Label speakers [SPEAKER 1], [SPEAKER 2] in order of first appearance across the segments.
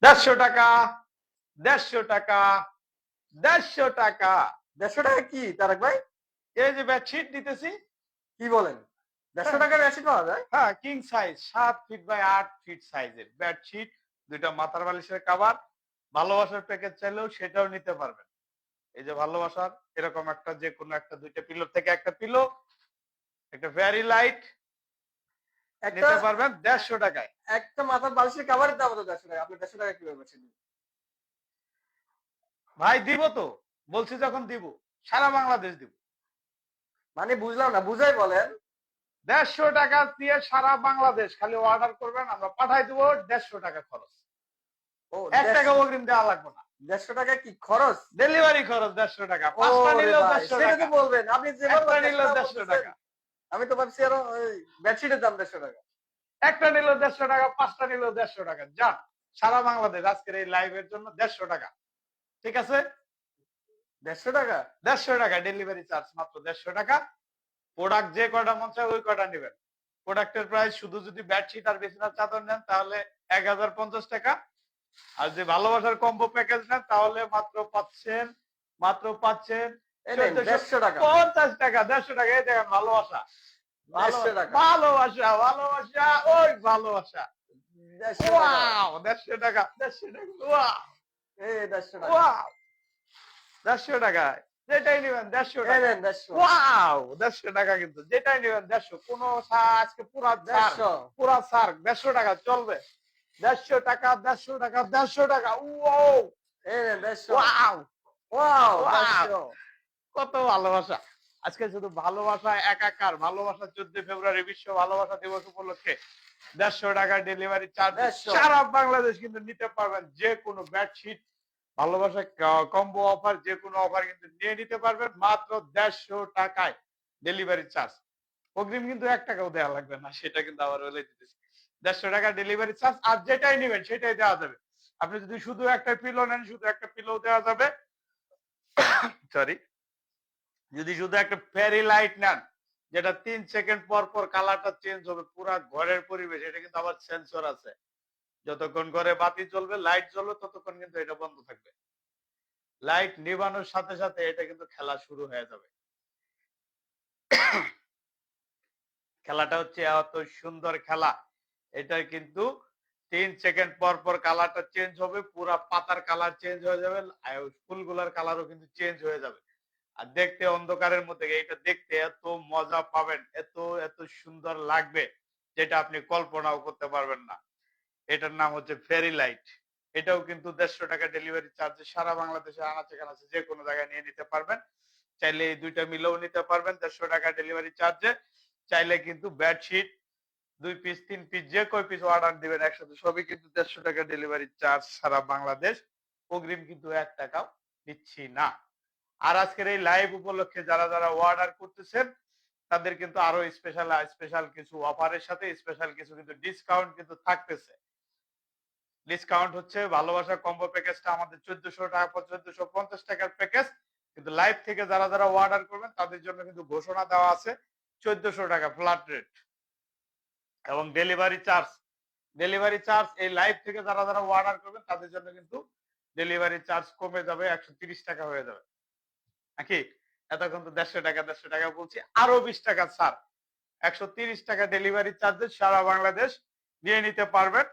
[SPEAKER 1] 150 টাকা, 150 টাকা, 150 টাকা।
[SPEAKER 2] 150 টাকা কি তারেক ভাই?
[SPEAKER 1] এই যে বেডশিট দিতেছি।
[SPEAKER 2] কি বলেন? 150 টাকার বেডশিট পাওয়া যায়?
[SPEAKER 1] হ্যাঁ, king size 7 feet by 8 feet সাইজের বেডশিট, দুইটা মাথার বালিশের কভার। ভালোবাসার প্যাকেজ চাইলেও সেটাও নিতে পারবেন। এই যে ভালোবাসার এরকম একটা, যে কোনো একটা, দুইটা পিলো থেকে একটা পিলো, একটা ভেরি লাইট
[SPEAKER 2] একটা
[SPEAKER 1] নিতে পারবেন 150 টাকায়।
[SPEAKER 2] একটা মাথার বালিশের কভারের দাম তো 150 টাকা। আপনি 150 টাকা কিভাবে বেচেন?
[SPEAKER 1] ভাই দিব তো, বলছি যখন দিব, সারা বাংলাদেশ দিব।
[SPEAKER 2] মানে বুঝলাম না, বুঝাই বলেন।
[SPEAKER 1] 150 টাকা দিয়ে সারা বাংলাদেশ, খালি অর্ডার করবেন, আমরা পাঠাই দেবো। 150 টাকা খরচ,
[SPEAKER 2] ও
[SPEAKER 1] 1 টাকা অগ্রিম দেওয়া লাগবে না।
[SPEAKER 2] 150 টাকা কি খরচ?
[SPEAKER 1] ডেলিভারি খরচ 150 টাকা,
[SPEAKER 2] ও
[SPEAKER 1] 5টা
[SPEAKER 2] রে
[SPEAKER 1] নিলেও
[SPEAKER 2] ভাই,
[SPEAKER 1] 150
[SPEAKER 2] সেটা তো
[SPEAKER 1] টাকা,
[SPEAKER 2] বলবেন। আপনি যেভাবে
[SPEAKER 1] একটা
[SPEAKER 2] 150
[SPEAKER 1] নিলেও
[SPEAKER 2] টাকা
[SPEAKER 1] 150
[SPEAKER 2] বলতেছেন,
[SPEAKER 1] টাকা,
[SPEAKER 2] আমি তো ভাবছি আরো বেডশিটের দাম 150 টাকা।
[SPEAKER 1] একটা নিলেও 150 টাকা, 5টা নিলেও 150 টাকা। যান, সারা বাংলাদেশ আজকের এই লাইভের জন্য 150 টাকা। ঠিক আছে,
[SPEAKER 2] 150 টাকা?
[SPEAKER 1] 150 টাকা ডেলিভারি চার্জ, মাত্র 150 টাকা। প্রোডাক্ট যে কয়টা মন চায় ওই কয়টা নেবেন। প্রোডাক্টের প্রাইস শুধু যদি বেডশিট আর বিছানার চাদর নেন তাহলে 1050 টাকা। আর যে ভালোবাসার কম্বো প্যাকেজ নেন তাহলে মাত্র পাচ্ছেন
[SPEAKER 2] এই নেন 150 টাকা।
[SPEAKER 1] 1450 টাকা। 150 টাকা, এই দেখেন ভালোবাসা,
[SPEAKER 2] 150 টাকা।
[SPEAKER 1] ভালোবাসা, ভালোবাসা, ওই ভালোবাসা।
[SPEAKER 2] 150 টাকা।
[SPEAKER 1] ওয়াও, 150 টাকা, 150 টাকা, ওয়াও,
[SPEAKER 2] এই 150 টাকা।
[SPEAKER 1] ওয়াও, 150 টাকায় যেটাই নেবেন 150
[SPEAKER 2] এই
[SPEAKER 1] টাকা।
[SPEAKER 2] নেন 150।
[SPEAKER 1] ওয়াও, 150 টাকা, কিন্তু যেটাই নেবেন 150। কোনো আজকে পুরা ছাড়,
[SPEAKER 2] 150।
[SPEAKER 1] পুরা ছাড়, 150 টাকা চলবে। 150 টাকা, 150 টাকা, 150 টাকা। ওয়াও,
[SPEAKER 2] এই নেন 150।
[SPEAKER 1] Wow,
[SPEAKER 2] wow
[SPEAKER 1] wow,
[SPEAKER 2] 150।
[SPEAKER 1] কত ভালোবাসা। আজকে শুধু ভালোবাসা একাকার। ভালোবাসা 14 ফেব্রুয়ারি বিশ্ব ভালোবাসা দিবস উপলক্ষে 150 টাকা ডেলিভারি চার্জ
[SPEAKER 2] 150।
[SPEAKER 1] সারা বাংলাদেশ কিন্তু নিতে পারবেন। যে কোনো বেডশিট, ভালোবাসা কম্বো অফার, যে কোনো অফার কিন্তু নিয়ে নিতে পারবেন মাত্র 150 টাকায় ডেলিভারি চার্জ। অগ্রিম কিন্তু 1 টাকাও দেওয়া লাগবে না, সেটা কিন্তু আবার বলে দিতেছি। 150 টাকা ডেলিভারি চার্জ, আর যেটাই নেবেন সেটাই দেওয়া যাবে। আপনি যদি শুধু একটা পিলো নেন, শুধু একটা পিলো দেওয়া যাবে। সরি, যদি শুধু একটা ফেরি লাইট নেন, যেটা 3 সেকেন্ড পর পর কালারটা চেঞ্জ হবে, পুরা ঘরের পরিবেশ, এটা কিন্তু আবার সেন্সর আছে। যতক্ষণ ঘরে বাতি জ্বলবে, লাইট জ্বলবে, ততক্ষণ কিন্তু এটা বন্ধ থাকবে। লাইট নিভানোর সাথে সাথে এটা কিন্তু খেলা শুরু হয়ে যাবে। খেলাটা হচ্ছে এত সুন্দর খেলা, এটা কিন্তু 3 সেকেন্ড পর পর কালারটা চেঞ্জ হবে, পুরা পাতার কালার চেঞ্জ হয়ে যাবে, ফুলগুলার কালারও কিন্তু চেঞ্জ হয়ে যাবে। আর দেখতে অন্ধকারের মধ্যে, এটা দেখতে এত মজা পাবেন, এত এত সুন্দর লাগবে, যেটা আপনি কল্পনাও করতে পারবেন না। এটার নাম হচ্ছে ফেরি লাইট। এটাও কিন্তু 150 টাকা ডেলিভারি চার্জে সারা বাংলাদেশে আনাচে কানাচে যে কোনো জায়গায় নিয়ে নিতে পারবেন। চাইলে এই দুইটা মিলেও নিতে পারবেন 150 টাকা ডেলিভারি চার্জে। চাইলে কিন্তু বেডশিট 2 পিস 3 পিস যে কয় পিস অর্ডার দিবেন একসাথে সবই কিন্তু 150 টাকা ডেলিভারি চার্জ সারা বাংলাদেশ। অগ্রিম কিন্তু 1 টাকাও নিচ্ছি না। আর আজকের এই লাইভ উপলক্ষে যারা যারা অর্ডার করতেছেন তাদের কিন্তু আরো স্পেশাল স্পেশাল কিছু অফারের সাথে স্পেশাল কিছু কিন্তু ডিসকাউন্ট কিন্তু থাকতেছে। ডিসকাউন্ট হচ্ছে, ভালোবাসা কম্বো প্যাকেজটা আমাদের 1400 টাকা, 1450 টাকার প্যাকেজ, কিন্তু লাইভ থেকে যারা যারা অর্ডার করবেন তাদের জন্য কিন্তু ঘোষণা দেওয়া আছে 1400 টাকা ফ্ল্যাট রেট। এবং ডেলিভারি চার্জ এই লাইভ থেকে যারা যারা অর্ডার করবেন তাদের জন্য কিন্তু ডেলিভারি চার্জ কমে যাবে, 130 টাকা হয়ে যাবে। নাকি এতক্ষণ তো 150 টাকা বলছি, আরো 20 টাকা ছাড়, 130 টাকা ডেলিভারি চার্জে সারা বাংলাদেশ নিয়ে নিতে পারবেন।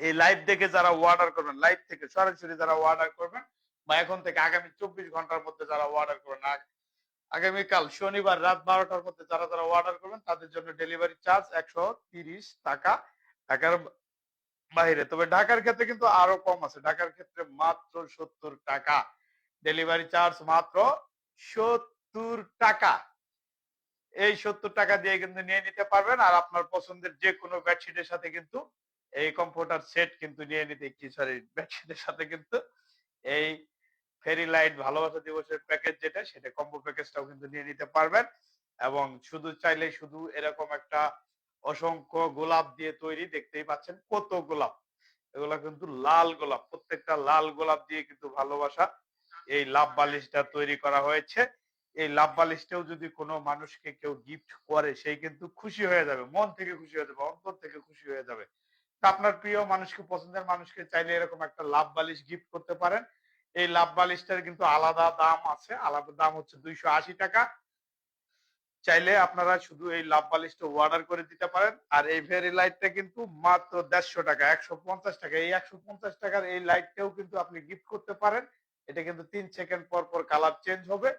[SPEAKER 1] এই লাইভ দেখে যারা অর্ডার করবেন, লাইভ থেকে সরাসরি যারা অর্ডার করবেন, বা এখন থেকে আগামী 24 ঘন্টার মধ্যে যারা অর্ডার করবেন, আগামীকাল শনিবার রাত 12টার মধ্যে যারা যারা অর্ডার করবেন তাদের জন্য ডেলিভারি চার্জ 130 টাকা ঢাকার বাইরে। তবে ঢাকার ক্ষেত্রে কিন্তু আরো কম আছে, ঢাকার ক্ষেত্রে মাত্র 70 টাকা ডেলিভারি চার্জ, মাত্র 70 টাকা। এই 70 টাকা দিয়ে কিন্তু নিয়ে নিতে পারবেন। আর আপনার পছন্দের যে কোনো বেডশিটের সাথে কিন্তু এই কম্পিউটার সেট কিন্তু নিয়ে নিতে, কি সরি, বেডশিটের সাথে কিন্তু এই ফেরি লাইট ভালোবাসা দিবসের প্যাকেজ যেটা, সেটা কম্বো প্যাকেজটাও কিন্তু নিয়ে নিতে পারবেন। এবং শুধু চাইলে শুধু এরকম একটা অসংখ্য গোলাপ দিয়ে তৈরি, দেখতেই পাচ্ছেন কত গোলাপ, এগুলা কিন্তু লাল গোলাপ, প্রত্যেকটা লাল গোলাপ দিয়ে কিন্তু ভালোবাসা এই লাভ বালিশটা তৈরি করা হয়েছে। এই লাভ বালিশটাও যদি কোনো মানুষকে কেউ গিফট করে, সেই কিন্তু খুশি হয়ে যাবে, মন থেকে খুশি হয়ে যাবে, অন্তর থেকে খুশি হয়ে যাবে। তা আপনার প্রিয় মানুষকে, পছন্দের মানুষকে চাইলে এরকম একটা লাভ বালিশ গিফট করতে পারেন। এই লাভ বালিশটার কিন্তু আলাদা দাম আছে। আলাদা দাম হচ্ছে 280 টাকা। চাইলে আপনারা শুধু এই লাভ বালিশটা অর্ডার করে দিতে পারেন। আর এই ভেরি লাইটটা কিন্তু মাত্র 150 টাকা, 150 টাকা। এই 150 টাকার এই লাইটটাও কিন্তু আপনি গিফট করতে পারেন। এটা কিন্তু 3 সেকেন্ড পর পর কালার চেঞ্জ হবে।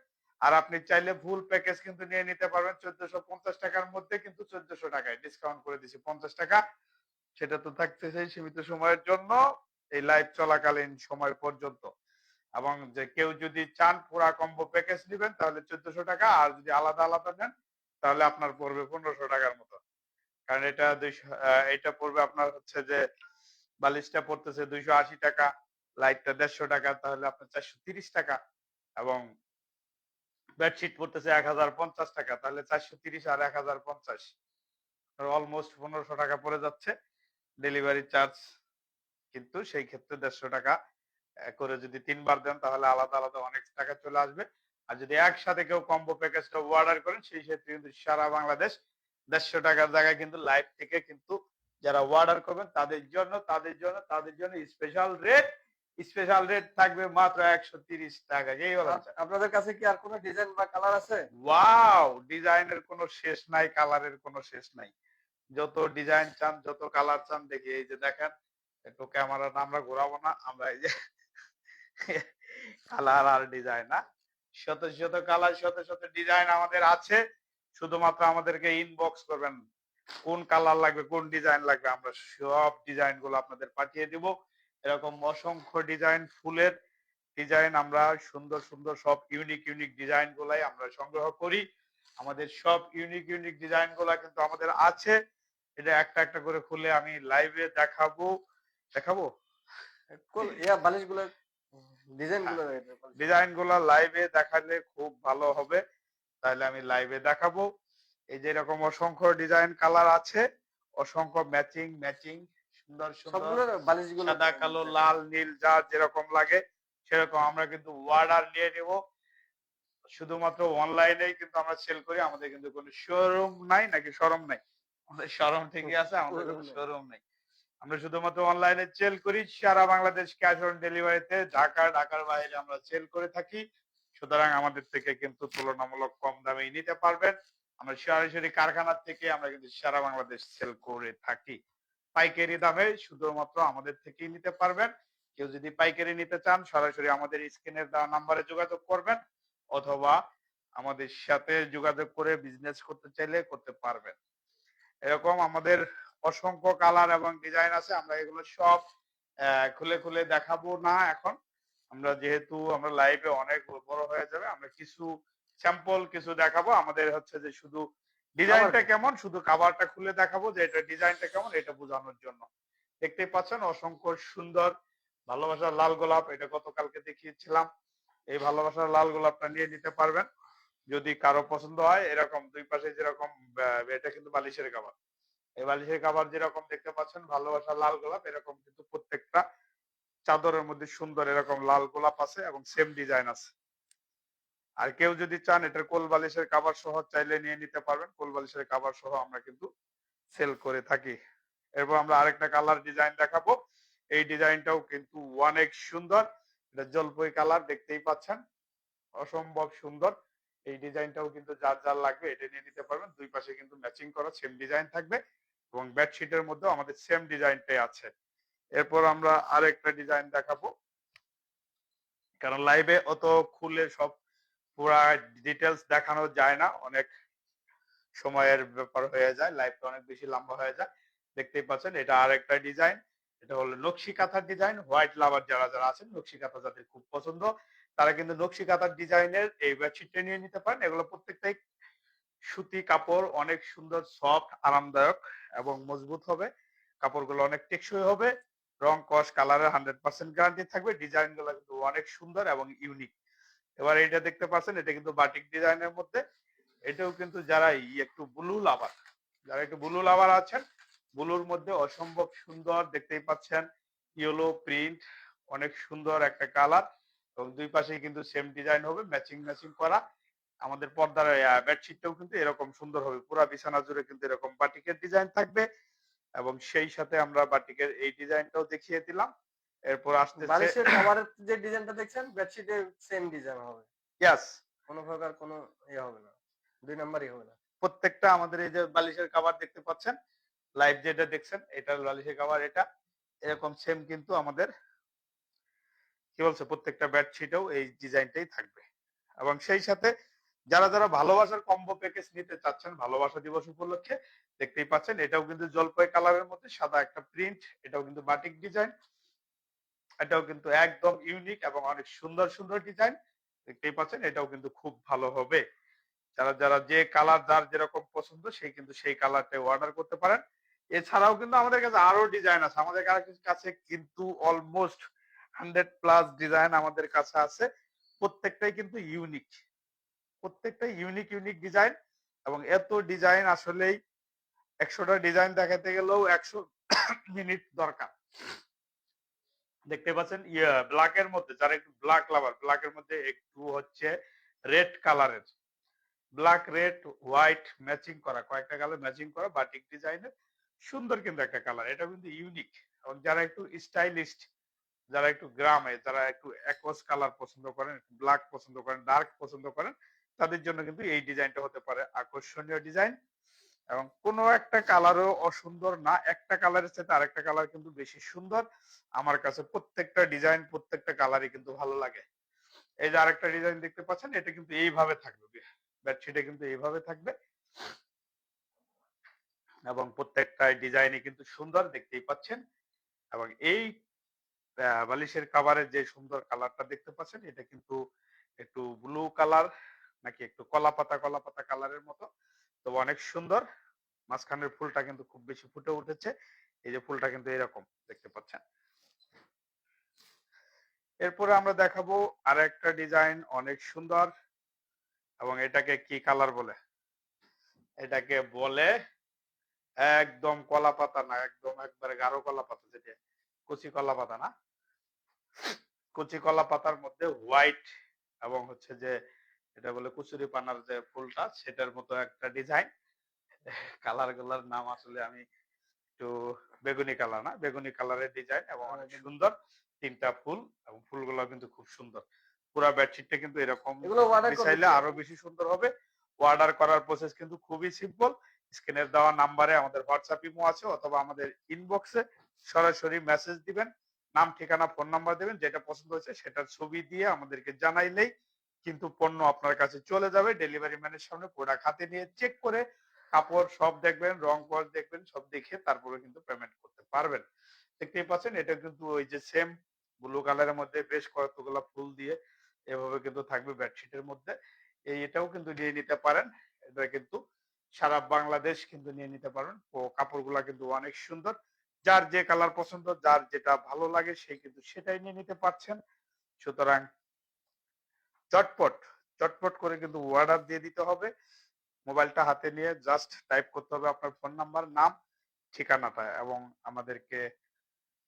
[SPEAKER 1] আর আপনি চাইলে ফুল প্যাকেজ কিন্তু নিয়ে নিতে পারবেন 1450 টাকার মধ্যে, কিন্তু 1400 টাকায় ডিসকাউন্ট করে দিছি 50 টাকা। সেটা তো থাকতেছে সীমিত সময়ের জন্য, এই লাইভ চলাকালীন সময় পর্যন্ত। এবং যে কেউ যদি চান পুরা কম্বো প্যাকেজ নেবেন তাহলে 1400 টাকা, আর যদি আলাদা আলাদা নেন তাহলে আপনার পড়বে 1500 টাকার মতো। কারণ এটা 200, এটা পড়বে আপনার হচ্ছে যে বালিশটা পড়তেছে 280 টাকা, লাইটটা 150 টাকা, তাহলে আপনার 430 টাকা। এবং বেডশিট পড়তেছে 1050 টাকা, তাহলে 430 আর 1050, অলমোস্ট 1500 টাকা পড়ে যাচ্ছে। ডেলিভারি চার্জ কিন্তু সেই ক্ষেত্রে 150 টাকা করে যদি 3 বার দেন তাহলে আলাদা আলাদা অনেক টাকা চলে আসবে। আর যদি একসাথে কেউ কম্বো প্যাকেজটা অর্ডার করেন সেই ক্ষেত্রে কিন্তু সারা বাংলাদেশ 150 টাকার জায়গায় কিন্তু লাইভ থেকে কিন্তু যারা অর্ডার করবেন তাদের জন্য স্পেশাল রেট থাকবে মাত্র 130 টাকা। এই হলো
[SPEAKER 2] আপনাদের কাছে কি আর কোনো ডিজাইন বা কালার আছে?
[SPEAKER 1] ওয়াও, ডিজাইনের কোনো শেষ নাই, কালারের কোনো শেষ নাই। যত ডিজাইন চান, যত কালার চান, দেখি এই যে দেখেন, একটু ক্যামেরাটা আমরা ঘোরাবো না, আমরা এই যে কালার আর ডিজাইন না, শত শত কালার, শত শত ডিজাইন আমাদের আছে। শুধুমাত্র আমাদেরকে ইনবক্স করবেন কোন কালার লাগবে, কোন ডিজাইন লাগবে, আমরা সব ডিজাইন গুলো আপনাদের পাঠিয়ে দিব। এরকম অসংখ্য ডিজাইন, ফুলের ডিজাইন, আমরা সুন্দর সুন্দর সব ইউনিক ইউনিক ডিজাইন গুলাই আমরা সংগ্রহ করি। আমাদের সব ইউনিক ইউনিক ডিজাইন গুলা কিন্তু আমাদের আছে। এটা একটা একটা করে খুলে আমি লাইভে দেখাবো। দেখাবো
[SPEAKER 2] বালিশগুলো ডিজাইন গুলো
[SPEAKER 1] ডিজাইন গুলা লাইভে দেখালে খুব ভালো হবে, তাহলে আমি লাইভে দেখাবো। এই যে এরকম অসংখ্য ডিজাইন কালার আছে, অসংখ্য ম্যাচিং ম্যাচিং, সুন্দর সুন্দর
[SPEAKER 2] সবগুলোর বালিশগুলো
[SPEAKER 1] সাদা কালো লাল নীল যার যেরকম লাগে সেরকম আমরা কিন্তু অর্ডার নিয়ে নিব। শুধুমাত্র অনলাইনেই কিন্তু আমরা সেল করি, আমাদের কিন্তু কোনো শোরুম নাই, নাকি শোরুম নাই? আমাদের শোরুম ঠিকই আছে, আমাদের কোনো শোরুম নাই। আমরা শুধুমাত্র অনলাইনে সেল করি, সারা বাংলাদেশ ক্যাশ অন ডেলিভারিতে, ঢাকার বাইরে আমরা সেল করে থাকি। সুতরাং আমাদের থেকে কিন্তু তুলনামূলক কম দামে নিতে পারবেন। আমরা সরাসরি কারখানার থেকে আমরা কিন্তু সারা বাংলাদেশ সেল করে থাকি পাইকারি দামে, শুধুমাত্র আমাদের থেকেই নিতে পারবেন। কেউ যদি পাইকারি নিতে চান সরাসরি আমাদের স্ক্রিনের দেওয়া নাম্বারে যোগাযোগ করবেন, অথবা আমাদের সাথে যোগাযোগ করে বিজনেস করতে চাইলে করতে পারবেন। এরকম আমাদের অসংখ্য কালার এবং ডিজাইন আছে, আমরা এগুলো সব খুলে খুলে দেখাবো না এখন। আমরা যেহেতু আমরা লাইভে অনেক বড় হয়ে যাবে, আমরা কিছু স্যাম্পল কিছু দেখাবো। আমাদের হচ্ছে যে শুধু ডিজাইনটা কেমন, শুধু কাভারটা খুলে দেখাবো যে এটা ডিজাইনটা কেমন, এটা বোঝানোর জন্য। দেখতেই পাচ্ছেন অসংখ্য সুন্দর ভালোবাসার লাল গোলাপ, এটা গতকালকে দেখিয়েছিলাম। এই ভালোবাসার লাল গোলাপটা নিয়ে নিতে পারবেন যদি কারো পছন্দ হয়। এরকম দুই পাশে যেরকম, এটা কিন্তু বালিশের কাভার, এই বালিশের কাভার যেরকম দেখতে পাচ্ছেন ভালোবাসার লাল গোলাপ, এরকম কিন্তু প্রত্যেকটা চাদরের মধ্যে সুন্দর এরকম লাল গোলাপ আছে এবং সেম ডিজাইন আছে। আর কেউ যদি চান এটার কোল বালিশের কাভার সহ চাইলে নিয়ে নিতে পারবেন, কোল বালিশের কাভার সহ আমরা কিন্তু সেল করে থাকি। এরপর আমরা আরেকটা কালার ডিজাইন দেখাবো। এই ডিজাইনটাও কিন্তু অনেক সুন্দর, এটা জলপাই কালার, দেখতেই পাচ্ছেন অসম্ভব সুন্দর। এই ডিজাইনটাও কিন্তু যার যার লাগবে এটা নিয়ে নিতে পারবেন। দুই পাশে কিন্তু ম্যাচিং করা সেম ডিজাইন থাকবে এবং বেডশিটের মধ্যে আমাদের সেম ডিজাইনটাই আছে। এরপর আমরা আরেকটা ডিজাইন দেখাবো, কারণ লাইভে অত খুলে সব পুরা ডিটেলস দেখানো যায় না, অনেক সময়ের ব্যাপার হয়ে যায়, লাইভটা অনেক বেশি লম্বা হয়ে যায়। দেখতেই পাচ্ছেন এটা আরেকটা ডিজাইন, এটা হলো নকশি কাঁথার ডিজাইন। হোয়াইট লাভার যারা যারা আছেন, নকশি কাঁথা যাদের খুব পছন্দ, তারা কিন্তু নকশি কাঁথার ডিজাইনের এই বেডশিটটা নিয়ে নিতে পারেন। এগুলো প্রত্যেকটাই সুতি কাপড়, অনেক সুন্দর, সফট, আরামদায়ক এবং মজবুত হবে। কাপড়গুলো অনেক টেকসই হবে, রং কস কালারের 100% গ্যারান্টি থাকবে। ডিজাইনগুলো কিন্তু অনেক সুন্দর এবং ইউনিক। এবার এটা দেখতে পাচ্ছেন, এটা কিন্তু বাটিক ডিজাইনের মধ্যে। এটাও কিন্তু যারা একটু ব্লু লাভার, যারা একটু ব্লু লাভার আছেন, ব্লুর মধ্যে অসম্ভব সুন্দর, দেখতেই পাচ্ছেন ইয়েলো প্রিন্ট, অনেক সুন্দর একটা কালার এবং দুই পাশেই কিন্তু সেম ডিজাইন হবে, ম্যাচিং ম্যাচিং করা। আমাদের পর্দার বেডশিটটাও কিন্তু এরকম সুন্দর হবে, পুরো বিছানা জুড়ে কিন্তু এরকম বাটিকের ডিজাইন থাকবে। এবং সেই সাথে আমরা বাটিকের এই ডিজাইনটাও দেখিয়ে দিলাম। এরপর আসতেছে
[SPEAKER 2] বালিশের কভারের যে ডিজাইনটা দেখছেন বেডশিটের সেম ডিজাইন হবে।
[SPEAKER 1] ইয়াস,
[SPEAKER 2] কোনো প্রকার কোনো ইয়ে হবে না। ২ নাম্বারই হবে না।
[SPEAKER 1] প্রত্যেকটা আমাদের এই যে বালিশের কভার দেখতে পাচ্ছেন, লাইভ যেটা দেখছেন এটার বালিশের কভার এটা এরকম সেম কিন্তু আমাদের কি বলছে প্রত্যেকটা বেডশিটেও এই ডিজাইনটাই থাকবে। এবং সেই সাথে যারা যারা ভালোবাসার কম্বো প্যাকেজ নিতে চাচ্ছেন ভালোবাসা দিবস উপলক্ষে দেখতেই পাচ্ছেন এটাও কিন্তু জলপাই কালারের মধ্যে সাদা একটা প্রিন্ট, এটাও কিন্তু বাটিক ডিজাইন, এটাও কিন্তু একদম ইউনিক এবং অনেক সুন্দর সুন্দর ডিজাইন দেখতেই পাচ্ছেন, এটাও কিন্তু খুব ভালো হবে। যারা যারা যে কালার যার যেরকম পছন্দ সেই কিন্তু সেই কালারটা অর্ডার করতে পারেন। এছাড়াও কিন্তু আমাদের কাছে আরো ডিজাইন আছে, আমাদের কাছে কিন্তু অলমোস্ট 100+ ডিজাইন আমাদের কাছে আছে। প্রত্যেকটাই কিন্তু ইউনিক, প্রত্যেকটাই ইউনিক ইউনিক ডিজাইন এবং এত ডিজাইন আসলেই 100টা ডিজাইন দেখাতে গেলেও 100 মিনিট দরকার। দেখতে পাচ্ছেন ব্ল্যাকের মধ্যে যারা একটু ব্ল্যাক লাভার, ব্ল্যাকের মধ্যে একটু হচ্ছে রেড কালারের, ব্ল্যাক রেড হোয়াইট ম্যাচিং করা, কয়েকটা কালার ম্যাচিং করা বাটিক ডিজাইনের সুন্দর কিন্তু একটা কালার, এটা কিন্তু ইউনিক। এবং যারা একটু স্টাইলিস্ট, যারা একটু গ্রামে, যারা একটু একোয়াস কালার পছন্দ করেন, ব্ল্যাক পছন্দ করেন, ডার্ক পছন্দ করেন, তাদের জন্য কিন্তু এই ডিজাইনটা হতে পারে আকর্ষণীয় ডিজাইন। এবং কোনো একটা কালারও অসুন্দর না, একটা কালারের সাথে আরেকটা কালার কিন্তু বেশি সুন্দর। আমার কাছে প্রত্যেকটা ডিজাইন প্রত্যেকটা কালারই কিন্তু ভালো লাগে। এই যে আরেকটা ডিজাইন দেখতে পাচ্ছেন এটা কিন্তু এইভাবে থাকবে, বেডশিটে কিন্তু এইভাবে থাকবে এবং প্রত্যেকটা ডিজাইনই কিন্তু সুন্দর দেখতেই পাচ্ছেন। এবং এই বালিশের কাভারের যে সুন্দর কালারটা দেখতে পাচ্ছেন এটা কিন্তু একটু ব্লু কালার নাকি একটু কলা পাতা কালারের মতো, তো অনেক সুন্দর। মাঝখানের ফুলটা কিন্তু খুব বেশি ফুটে উঠেছে, এই যে ফুলটা কিন্তু এরকম দেখতে পাচ্ছেন। এরপরে আমরা দেখাবো আর একটা ডিজাইন অনেক সুন্দর এবং এটাকে কি কালার বলে, এটাকে বলে একদম কলা পাতা না, একদম একবারে গাঢ় কলা পাতা, যেটা কচি কলা পাতা না, কচি কলা পাতার মধ্যে হোয়াইট এবং হচ্ছে যে এটা বলে কুচুরি পানার যে ফুলটা সেটার মতো একটা ডিজাইন। কালার গুলার নাম আসলে আমি একটু বেগুনি কালার না, বেগুনি কালারের ডিজাইন এবং অনেক সুন্দর, তিনটা ফুল এবং ফুলগুলো কিন্তু খুব সুন্দর। পুরো বেডশিটটা কিন্তু এরকম
[SPEAKER 2] এগুলো অর্ডার করবে
[SPEAKER 1] বিছাইলে আরো
[SPEAKER 2] কিভাবে?
[SPEAKER 1] বেশি সুন্দর হবে। অর্ডার করার প্রসেস কিন্তু খুবই সিম্পল। স্ক্রিনের দেওয়া নাম্বারে আমাদের হোয়াটসঅ্যাপ ইমো আছে অথবা আমাদের ইনবক্সে সরাসরি মেসেজ দিবেন, নাম ঠিকানা ফোন নাম্বার দিবেন, যেটা পছন্দ হয়েছে সেটার ছবি দিয়ে আমাদেরকে জানাইলেই কিন্তু পণ্য আপনার কাছে চলে যাবে। ডেলিভারি ম্যানের সামনে প্রোডাক্ট হাতে নিয়ে চেক করে কাপড় সব দেখবেন, রং কস দেখবেন, সব দেখে তারপরে কিন্তু পেমেন্ট করতে পারবেন। দেখতেই পাচ্ছেন এটা কিন্তু ওই যে সেম ব্লু কালারের মধ্যে বেশ কতগুলো ফুল দিয়ে এভাবে কিন্তু থাকবে বেডশিটের মধ্যে। এটাও কিন্তু নিয়ে নিতে পারেন, এটা কিন্তু সারা বাংলাদেশ কিন্তু নিয়ে নিতে পারেন। ও কাপড়গুলা কিন্তু অনেক সুন্দর, যার যে কালার পছন্দ, যার যেটা ভালো লাগে সে কিন্তু সেটাই নিয়ে নিতে পারছেন। সুতরাং চটপট চটপট করে কিন্তু অর্ডার দিয়ে দিতে হবে। মোবাইলটা হাতে নিয়ে জাস্ট টাইপ করতে হবে আপনার ফোন নাম্বার, নাম, ঠিকানাটা এবং আমাদেরকে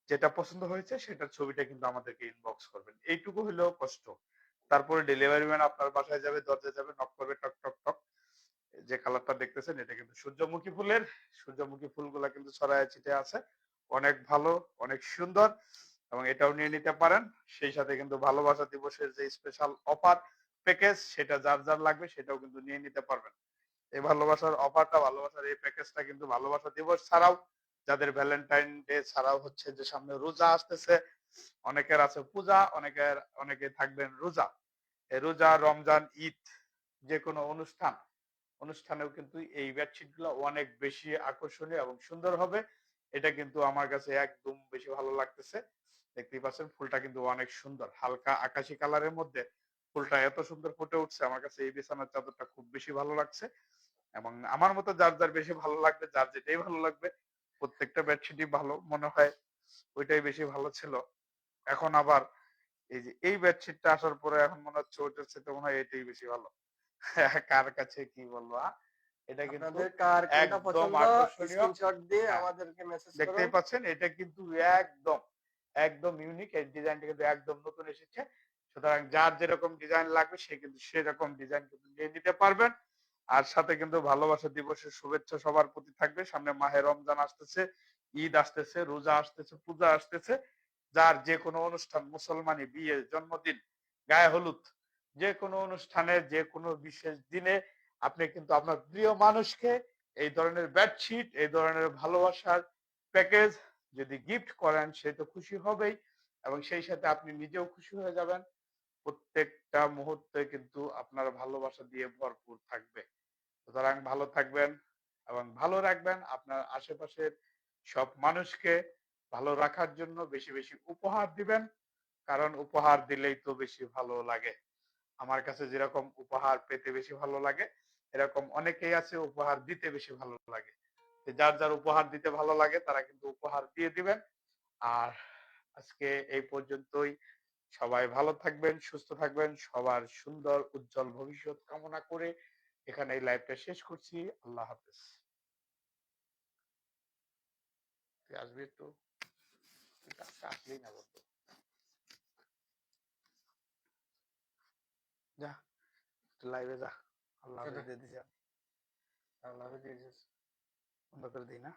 [SPEAKER 1] যেটা পছন্দ হয়েছে সেটার ছবিটা কিন্তু আমাদেরকে ইনবক্স করবেন। এইটুকু হলেও কষ্ট। তারপরে ডেলিভারি ম্যান আপনার বাসায় যাবে, দরজায় যাবে, নক করবে টক টক টক। যে কালারটা দেখতেছেন এটা কিন্তু সূর্যমুখী ফুলের, সূর্যমুখী ফুলগুলা কিন্তু ছড়ায় ছিটে আছে, অনেক ভালো, অনেক সুন্দর এবং এটাও নিয়ে নিতে পারেন। সেই সাথে কিন্তু ভালোবাসা দিবসের যে স্পেশাল অফার প্যাকেজ সেটা যার যার লাগবে সেটাও কিন্তু নিয়ে নিতে পারবেন। এই ভালোবাসার অফারটা, ভালোবাসার এই প্যাকেজটা কিন্তু ভালোবাসা দিবস ছাড়াও, যাদের ভ্যালেন্টাইন ডে ছাড়াও হচ্ছে যে সামনে রোজা আসতেছে, অনেকের আছে পূজা, অনেকে থাকবেন রোজা, এই রোজা, রমজান, ঈদ, যে কোনো অনুষ্ঠানেও কিন্তু এই বেডশিট গুলো অনেক বেশি আকর্ষণীয় এবং সুন্দর হবে। এটা কিন্তু আমার কাছে একদম বেশি ভালো লাগতেছে। দেখতেই পাচ্ছেন ফুলটা কিন্তু অনেক সুন্দর, হালকা আকাশি কালারের মধ্যে ফুলটা এত সুন্দর ফুটে উঠছে, আমার কাছে এই বিছানার চাদরটা খুব বেশি ভালো লাগছে। এবং আমার মতো যার যার বেশি ভালো লাগবে, যার যেটাই ভালো লাগবে, প্রত্যেকটা বেডশিটই ভালো মনে হয়, ওইটাই বেশি ভালো ছিল। এখন আবার এই যে এই বেডশিটটা আসার পরে এখন মনে হচ্ছে ওইটার সাথে মনে হয় এটাই বেশি ভালো। কার কাছে কি বলবো, এটা কিন্তু
[SPEAKER 2] আপনাদের কার কোনটা
[SPEAKER 1] একদম
[SPEAKER 2] পছন্দ
[SPEAKER 1] আকর্ষণীয়।
[SPEAKER 2] স্ক্রিনশট দিয়ে
[SPEAKER 1] হ্যাঁ,
[SPEAKER 2] আমাদেরকে মেসেজ করুন।
[SPEAKER 1] দেখতেই পাচ্ছেন এটা কিন্তু একদম একদম ইউনিক, এই ডিজাইনটা কিন্তু একদম নতুন এসেছে। সুতরাং যার যেরকম ডিজাইন লাগবে সে কিন্তু সেরকম ডিজাইন কিন্তু নিয়ে নিতে পারবেন। আর সাথে কিন্তু ভালোবাসা দিবসের শুভেচ্ছা সবার প্রতি থাকবে। সামনে মাহে রমজান আসতেছে, ঈদ আসতেছে, রোজা আসতেছে, পূজা আসতেছে। যার যে কোনো অনুষ্ঠান, মুসলমানি, বিয়ে, জন্মদিন, গায়ে হলুদ, যে কোনো অনুষ্ঠানে, যে কোনো বিশেষ দিনে আপনি কিন্তু আপনার প্রিয় মানুষকে এই ধরনের বেডশিট, এই ধরনের ভালোবাসার প্যাকেজ যদি গিফট করেন, সে তো খুশি হবেই এবং সেই সাথে আপনি নিজেও খুশি হয়ে যাবেন। প্রত্যেকটা মুহূর্তে কিন্তু আপনার ভালোবাসা দিয়ে ভরপুর থাকবে। সুতরাং ভালো থাকবেন এবং ভালো রাখবেন আপনার আশেপাশের সব মানুষকে। ভালো রাখার জন্য বেশি বেশি উপহার দিবেন, কারণ উপহার দিলেই তো বেশি ভালো লাগে। আমার কাছে যেরকম উপহার পেতে বেশি ভালো লাগে, এরকম অনেকেই আছে উপহার দিতে বেশি ভালো লাগে। যার যার উপহার দিতে ভালো লাগে তারা কিন্তু উপহার দিয়ে দিবেন। আর আজকে এই পর্যন্তই। সবাই ভালো থাকবেন, সুস্থ থাকবেন, সবার সুন্দর উজ্জ্বল ভবিষ্যৎ কামনা করে এখানে এই লাইভটা শেষ করছি। আল্লাহ হাফেজ। তুই আসবি একটু? তুই তো আজকে আসলেই না বলতো। যা, লাইভে যা। আল্লাহ হাফেজ দিয়ে দিছি। আল্লাহ হাফেজ দিয়ে দিছিস। বন্ধ করে দিই না?